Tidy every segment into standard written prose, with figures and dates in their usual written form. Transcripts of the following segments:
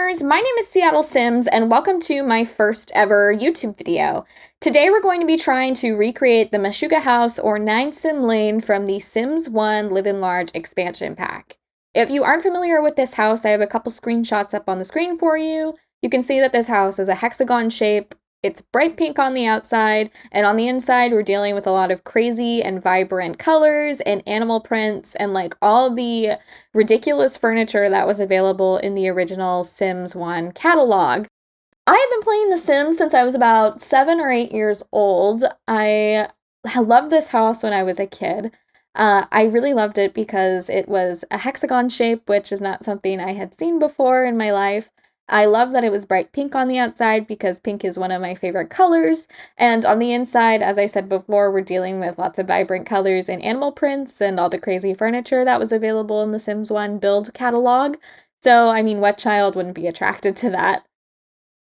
listeners, my name is Seattle Sims and welcome to my first ever YouTube video. Today we're going to be trying to recreate the Mashuga House or 9 Sim Lane from the Sims 1 Livin Large Expansion Pack. If you aren't familiar with this house, I have a couple screenshots up on the screen for you. You can see that this house is a hexagon shape. It's bright pink on the outside, and on the inside we're dealing with a lot of crazy and vibrant colors and animal prints and like all the ridiculous furniture that was available in the original Sims 1 catalog. I have been playing The Sims since I was about 7 or 8 years old. I loved this house when I was a kid. I really loved it because it was a hexagon shape, which is not something I had seen before in my life. I love that it was bright pink on the outside because pink is one of my favorite colors. And on the inside, as I said before, we're dealing with lots of vibrant colors and animal prints and all the crazy furniture that was available in the Sims 1 build catalog. So, I mean, what child wouldn't be attracted to that?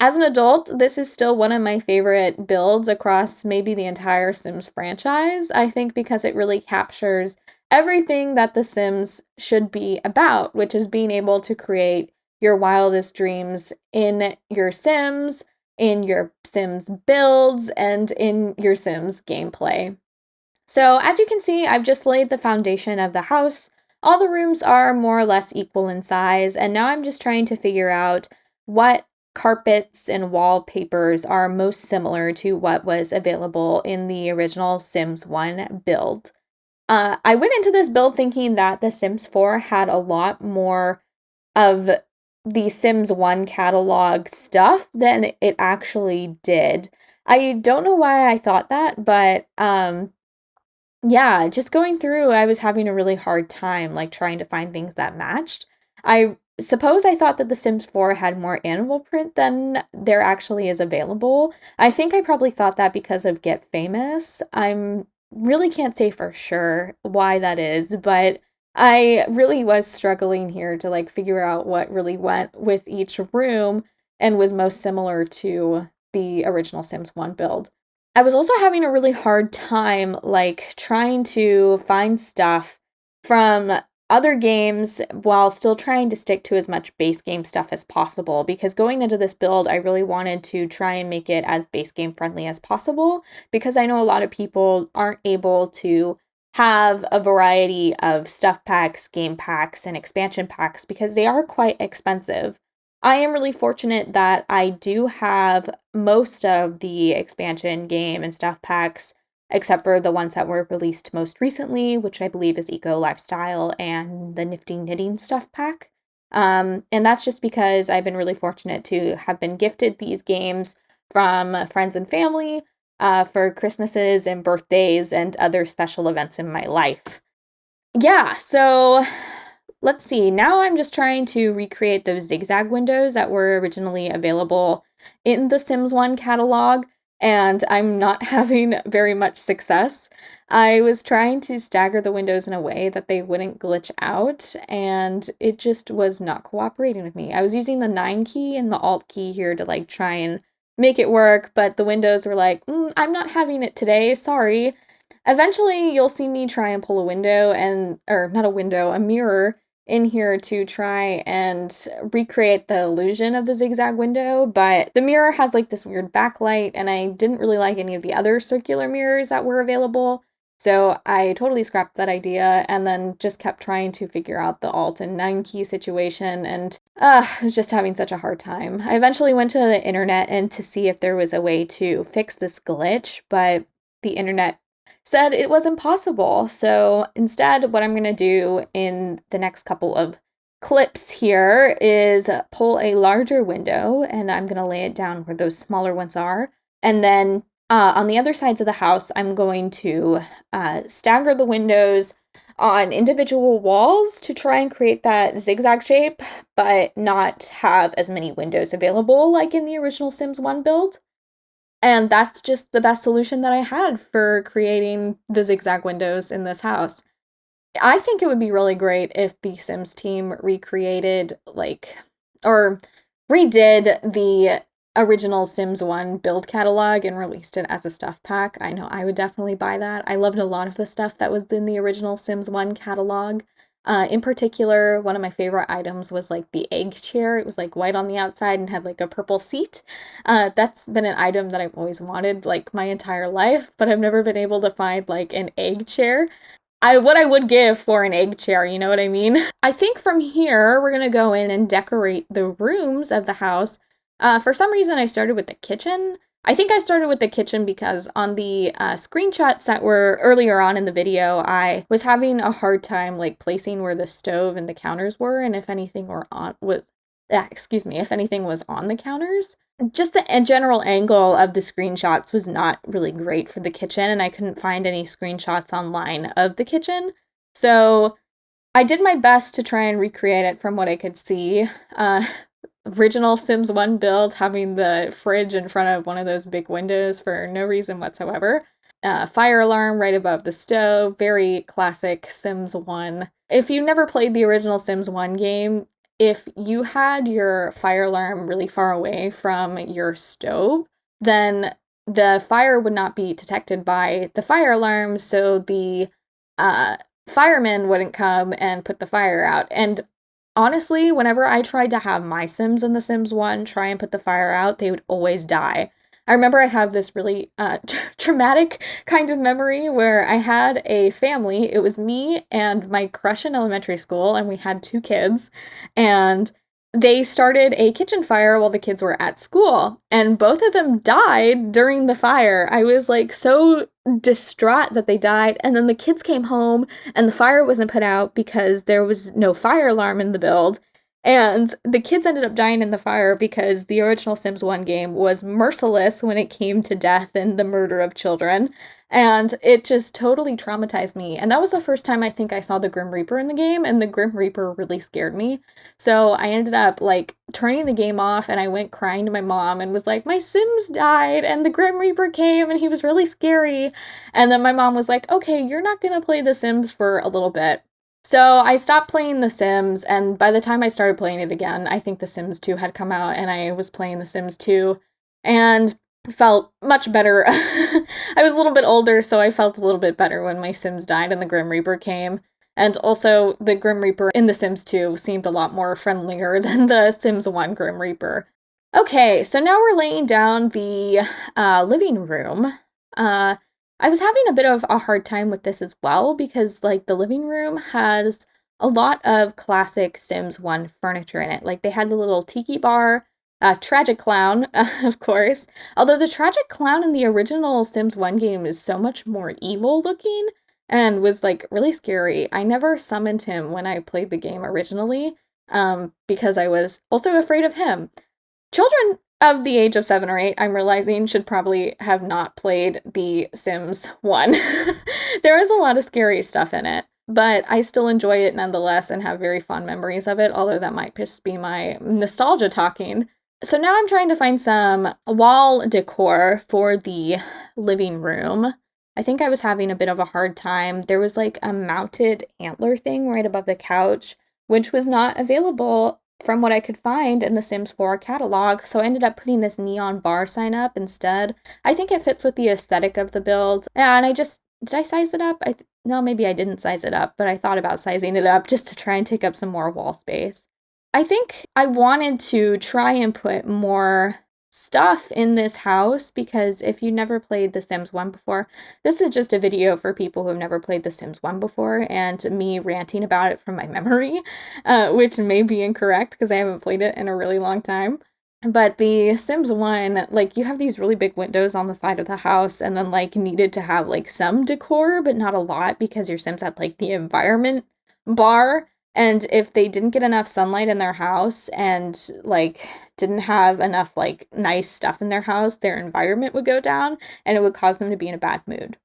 As an adult, this is still one of my favorite builds across maybe the entire Sims franchise, I think, because it really captures everything that The Sims should be about, which is being able to create your wildest dreams in your Sims, in your Sims builds, and in your Sims gameplay. So as you can see, I've just laid the foundation of the house. All the rooms are more or less equal in size, and now I'm just trying to figure out what carpets and wallpapers are most similar to what was available in the original Sims 1 build. I went into this build thinking that The Sims 4 had a lot more of the Sims 1 catalog stuff than it actually did. I don't know why I thought that, but yeah, just going through, I was having a really hard time like trying to find things that matched. I suppose I thought that The Sims 4 had more animal print than there actually is available. I think I probably thought that because of Get Famous. I'm really can't say for sure why that is, but I really was struggling here to like figure out what really went with each room and was most similar to the original Sims 1 build. I was also having a really hard time like trying to find stuff from other games while still trying to stick to as much base game stuff as possible, because going into this build, I really wanted to try and make it as base game friendly as possible, because I know a lot of people aren't able to have a variety of stuff packs, game packs, and expansion packs because they are quite expensive. I am really fortunate that I do have most of the expansion game and stuff packs, except for the ones that were released most recently, which I believe is Eco Lifestyle and the Nifty Knitting stuff pack. And that's just because I've been really fortunate to have been gifted these games from friends and family for Christmases and birthdays and other special events in my life. Yeah, so let's see. Now I'm just trying to recreate those zigzag windows that were originally available in the Sims 1 catalog, and I'm not having very much success. I was trying to stagger the windows in a way that they wouldn't glitch out, and it just was not cooperating with me. I was using the 9 key and the Alt key here to like try and make it work, but the windows were like, I'm not having it today, sorry. Eventually, you'll see me try and pull a window or not a window, a mirror in here to try and recreate the illusion of the zigzag window, but the mirror has like this weird backlight, and I didn't really like any of the other circular mirrors that were available, so I totally scrapped that idea and then just kept trying to figure out the Alt and 9 key situation, and I was just having such a hard time. I eventually went to the internet and to see if there was a way to fix this glitch, but the internet said it was impossible. So instead, what I'm going to do in the next couple of clips here is pull a larger window, and I'm going to lay it down where those smaller ones are. And then on the other sides of the house, I'm going to stagger the windows on individual walls to try and create that zigzag shape, but not have as many windows available like in the original Sims 1 build. And that's just the best solution that I had for creating the zigzag windows in this house. I think it would be really great if the Sims team recreated, or redid the original Sims 1 build catalog and released it as a stuff pack. I know I would definitely buy that. I loved a lot of the stuff that was in the original Sims 1 catalog. In particular, one of my favorite items was like the egg chair. It was like white on the outside and had like a purple seat. That's been an item that I've always wanted like my entire life, but I've never been able to find like an egg chair. What I would give for an egg chair, you know what I mean? I think from here, we're gonna go in and decorate the rooms of the house. For some reason, I started with the kitchen. I think I started with the kitchen because on the screenshots that were earlier on in the video, I was having a hard time like placing where the stove and the counters were, and if anything were on with, if anything was on the counters. Just the general angle of the screenshots was not really great for the kitchen, and I couldn't find any screenshots online of the kitchen. So I did my best to try and recreate it from what I could see. Original Sims 1 build, having the fridge in front of one of those big windows for no reason whatsoever. Fire alarm right above the stove, very classic Sims 1. If you never played the original Sims 1 game, if you had your fire alarm really far away from your stove, then the fire would not be detected by the fire alarm, so the firemen wouldn't come and put the fire out. And honestly, whenever I tried to have my Sims in The Sims 1 try and put the fire out, they would always die. I remember I have this really traumatic kind of memory where I had a family. It was me and my crush in elementary school, and we had 2 kids, and they started a kitchen fire while the kids were at school, and both of them died during the fire. I was like so distraught that they died, and then the kids came home and the fire wasn't put out because there was no fire alarm in the build. And the kids ended up dying in the fire because the original Sims 1 game was merciless when it came to death and the murder of children. And it just totally traumatized me. And that was the first time I think I saw the Grim Reaper in the game, and the Grim Reaper really scared me. So I ended up like turning the game off, and I went crying to my mom and was like, my Sims died and the Grim Reaper came and he was really scary. And then my mom was like, okay, you're not gonna play The Sims for a little bit. So I stopped playing The Sims, and by the time I started playing it again, I think The Sims 2 had come out, and I was playing The Sims 2, and felt much better. I was a little bit older, so I felt a little bit better when my Sims died and the Grim Reaper came. And also, the Grim Reaper in The Sims 2 seemed a lot more friendlier than the Sims 1 Grim Reaper. Okay, so now we're laying down the living room. I was having a bit of a hard time with this as well because, like, the living room has a lot of classic Sims 1 furniture in it. Like, they had the little tiki bar, tragic clown, of course. Although the tragic clown in the original Sims 1 game is so much more evil looking and was, like, really scary. I never summoned him when I played the game originally, because I was also afraid of him. Children of the age of 7 or 8, I'm realizing, should probably have not played The Sims 1. There is a lot of scary stuff in it, but I still enjoy it nonetheless and have very fond memories of it, although that might just be my nostalgia talking. So now I'm trying to find some wall decor for the living room. I think I was having a bit of a hard time. There was like a mounted antler thing right above the couch, which was not available from what I could find in the Sims 4 catalog, so I ended up putting this neon bar sign up instead. I think it fits with the aesthetic of the build. Yeah, and did I size it up? No, maybe I didn't size it up, but I thought about sizing it up just to try and take up some more wall space. I think I wanted to try and put more stuff in this house because if you never played The Sims 1 before, this is just a video for people who have never played The Sims 1 before and me ranting about it from my memory, which may be incorrect because I haven't played it in a really long time. But the Sims 1, like, you have these really big windows on the side of the house and then, like, needed to have, like, some decor, but not a lot because your Sims had, like, the environment bar. And if they didn't get enough sunlight in their house and, like, didn't have enough, like, nice stuff in their house, their environment would go down and it would cause them to be in a bad mood.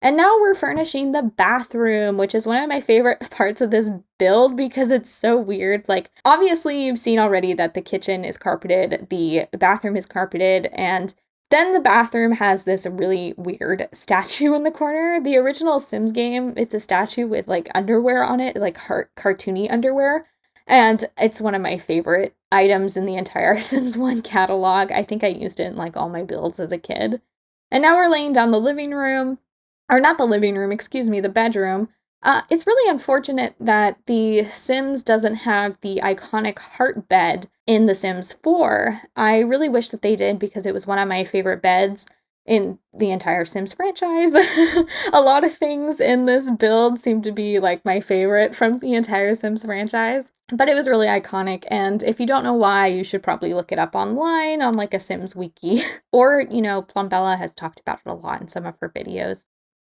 And now we're furnishing the bathroom, which is one of my favorite parts of this build because it's so weird. Like, obviously you've seen already that the kitchen is carpeted, the bathroom is carpeted, and then the bathroom has this really weird statue in the corner. The original Sims game, it's a statue with, like, underwear on it, like cartoony underwear. And it's one of my favorite items in the entire Sims 1 catalog. I think I used it in, like, all my builds as a kid. And now we're laying down the living room. Or not the living room, excuse me, the bedroom. It's really unfortunate that The Sims doesn't have the iconic heart bed in The Sims 4. I really wish that they did because it was one of my favorite beds in the entire Sims franchise. A lot of things in this build seem to be like my favorite from the entire Sims franchise, but it was really iconic. And if you don't know why, you should probably look it up online on like a Sims wiki. Or, Plumbella has talked about it a lot in some of her videos.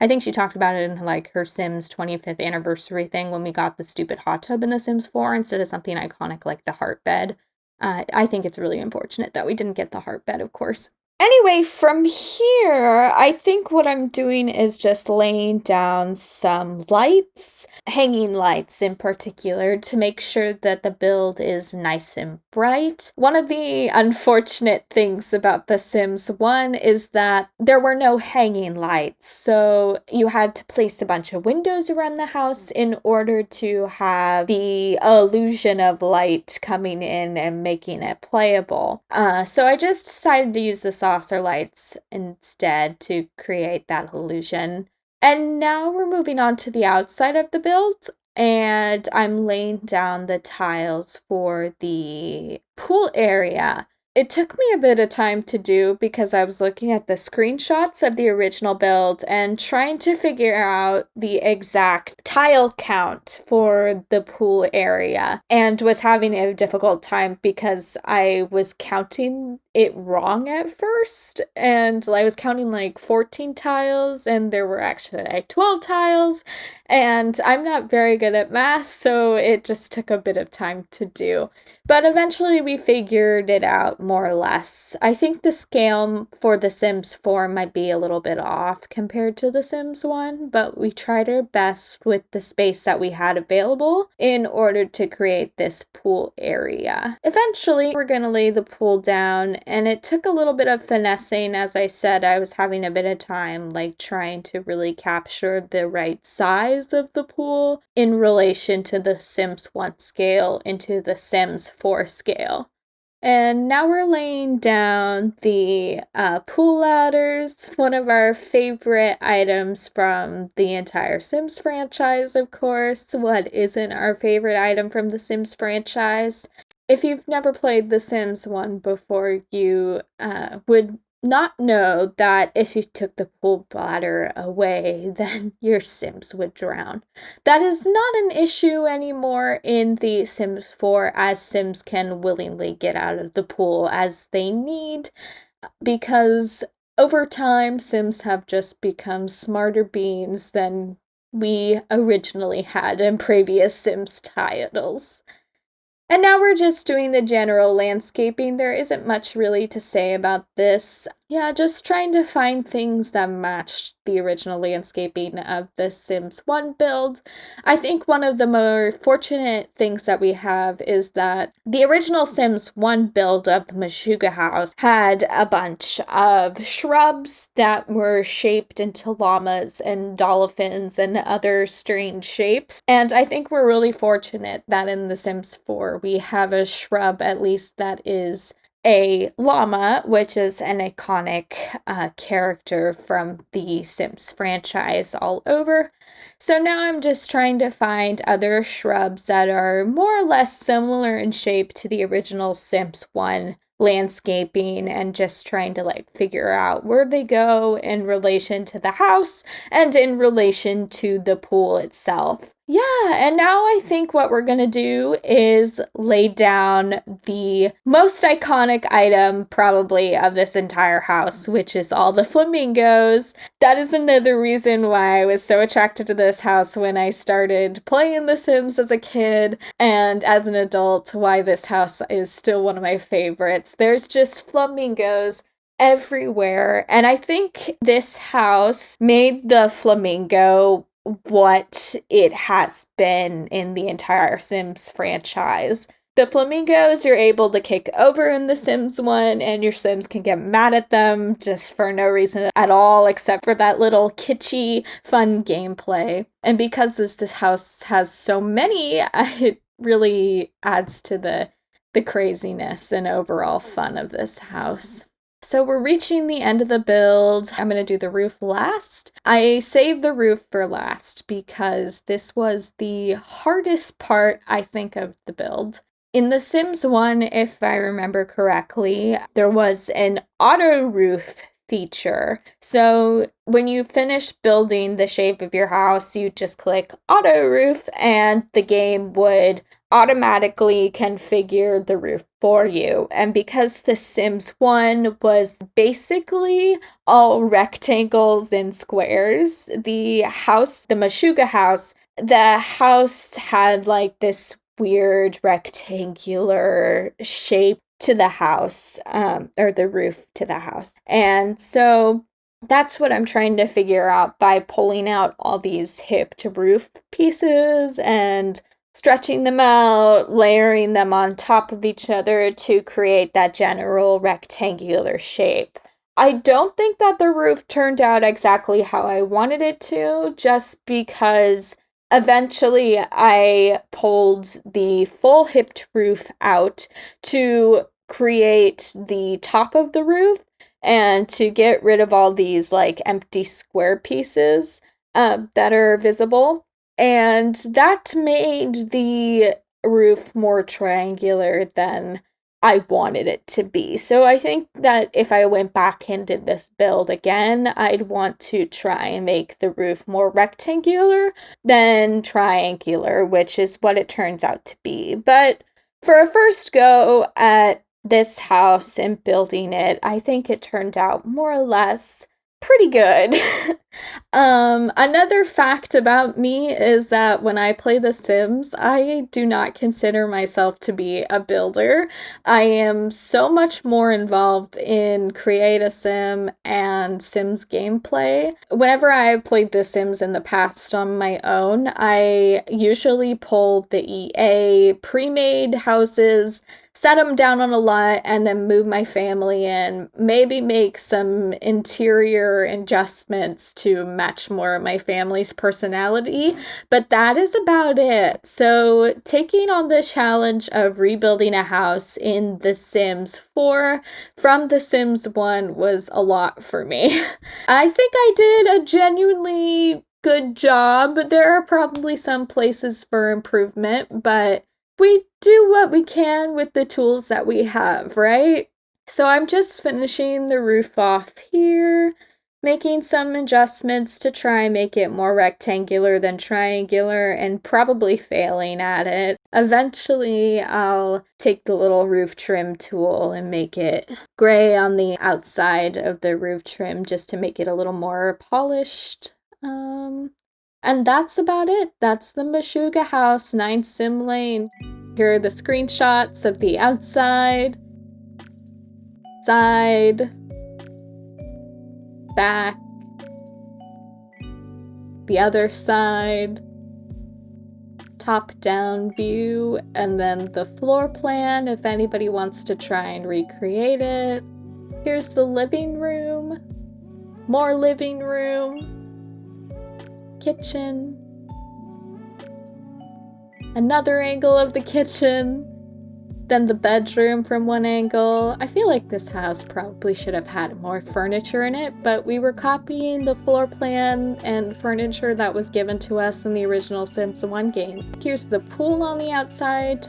I think she talked about it in like her Sims 25th anniversary thing when we got the stupid hot tub in The Sims 4 instead of something iconic like the heart bed. I think it's really unfortunate that we didn't get the heart bed, of course. Anyway, from here, I think what I'm doing is just laying down some lights, hanging lights in particular, to make sure that the build is nice and bright. One of the unfortunate things about The Sims 1 is that there were no hanging lights, so you had to place a bunch of windows around the house in order to have the illusion of light coming in and making it playable. So I just decided to use the saucer lights instead to create that illusion. And now we're moving on to the outside of the build, and I'm laying down the tiles for the pool area. It took me a bit of time to do because I was looking at the screenshots of the original build and trying to figure out the exact tile count for the pool area, and was having a difficult time because I was counting it wrong at first, and I was counting like 14 tiles and there were actually like 12 tiles, and I'm not very good at math, so it just took a bit of time to do. But eventually we figured it out more or less. I think the scale for The Sims 4 might be a little bit off compared to The Sims 1, but we tried our best with the space that we had available in order to create this pool area. Eventually, we're going to lay the pool down, and it took a little bit of finessing. As I said, I was having a bit of time like trying to really capture the right size of the pool in relation to the Sims 1 scale into the Sims 4 scale. And now we're laying down the pool ladders, one of our favorite items from the entire Sims franchise, of course. What isn't our favorite item from the Sims franchise? If you've never played The Sims 1 before, you would not know that if you took the pool bladder away, then your Sims would drown. That is not an issue anymore in The Sims 4, as Sims can willingly get out of the pool as they need, because over time, Sims have just become smarter beings than we originally had in previous Sims titles. And now we're just doing the general landscaping. There isn't much really to say about this. Yeah, just trying to find things that match the original landscaping of the Sims 1 build. I think one of the more fortunate things that we have is that the original Sims 1 build of the Mashuga House had a bunch of shrubs that were shaped into llamas and dolphins and other strange shapes. And I think we're really fortunate that in The Sims 4 we have a shrub, at least, that is a llama, which is an iconic character from the Sims franchise all over. So now I'm just trying to find other shrubs that are more or less similar in shape to the original Sims 1 landscaping, and just trying to like figure out where they go in relation to the house and in relation to the pool itself. Yeah, and now I think what we're gonna do is lay down the most iconic item probably of this entire house, which is all the flamingos. That is another reason why I was so attracted to this house when I started playing The Sims as a kid, and as an adult, why this house is still one of my favorites. There's just flamingos everywhere, and I think this house made the flamingo what it has been in the entire Sims franchise. The flamingos you're able to kick over in The Sims 1, and your Sims can get mad at them just for no reason at all, except for that little kitschy, fun gameplay. And because this house has so many, it really adds to the craziness and overall fun of this house. So we're reaching the end of the build. I'm going to do the roof last. I saved the roof for last because this was the hardest part, I think, of the build. In The Sims 1, if I remember correctly, there was an auto roof feature. So when you finish building the shape of your house, you just click auto roof and the game would automatically configure the roof for you. And because The Sims 1 was basically all rectangles and squares, the house, the Mashuga house, the house had like this weird rectangular shape to the house, or the roof to the house. And so that's what I'm trying to figure out by pulling out all these hip to roof pieces and stretching them out, layering them on top of each other to create that general rectangular shape. I don't think that the roof turned out exactly how I wanted it to, just because eventually I pulled the full hipped roof out to create the top of the roof and to get rid of all these like empty square pieces that are visible. And that made the roof more triangular than I wanted it to be. So I think that if I went back and did this build again, I'd want to try and make the roof more rectangular than triangular, which is what it turns out to be. But for a first go at this house and building it, I think it turned out more or less pretty good. Another fact about me is that when I play The Sims, I do not consider myself to be a builder. I am so much more involved in Create a Sim and Sims gameplay. Whenever I have played The Sims in the past on my own, I usually pull the EA pre-made houses, set them down on a lot, and then move my family in, maybe make some interior adjustments to match more of my family's personality, but that is about it. So taking on the challenge of rebuilding a house in The Sims 4 from The Sims 1 was a lot for me. I think I did a genuinely good job. There are probably some places for improvement, but we do what we can with the tools that we have, right? So I'm just finishing the roof off here, making some adjustments to try and make it more rectangular than triangular, and probably failing at it. Eventually, I'll take the little roof trim tool and make it gray on the outside of the roof trim just to make it a little more polished. And that's about it. That's the Mashuga House, 9 Sim Lane. Here are the screenshots of the outside, side, back, the other side, top-down view, and then the floor plan if anybody wants to try and recreate it. Here's the living room, more living room, kitchen, another angle of the kitchen, then the bedroom from one angle. I feel like this house probably should have had more furniture in it, but we were copying the floor plan and furniture that was given to us in the original Sims 1 game. Here's the pool on the outside,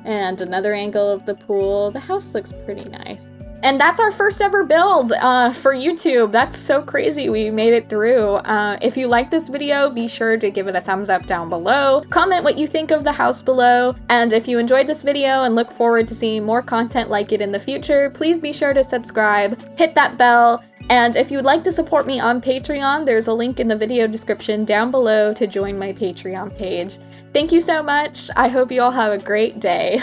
and another angle of the pool. The house looks pretty nice. And that's our first ever build for YouTube. That's so crazy we made it through. If you like this video, be sure to give it a thumbs up down below. Comment what you think of the house below. And if you enjoyed this video and look forward to seeing more content like it in the future, please be sure to subscribe, hit that bell. And if you would like to support me on Patreon, there's a link in the video description down below to join my Patreon page. Thank you so much. I hope you all have a great day.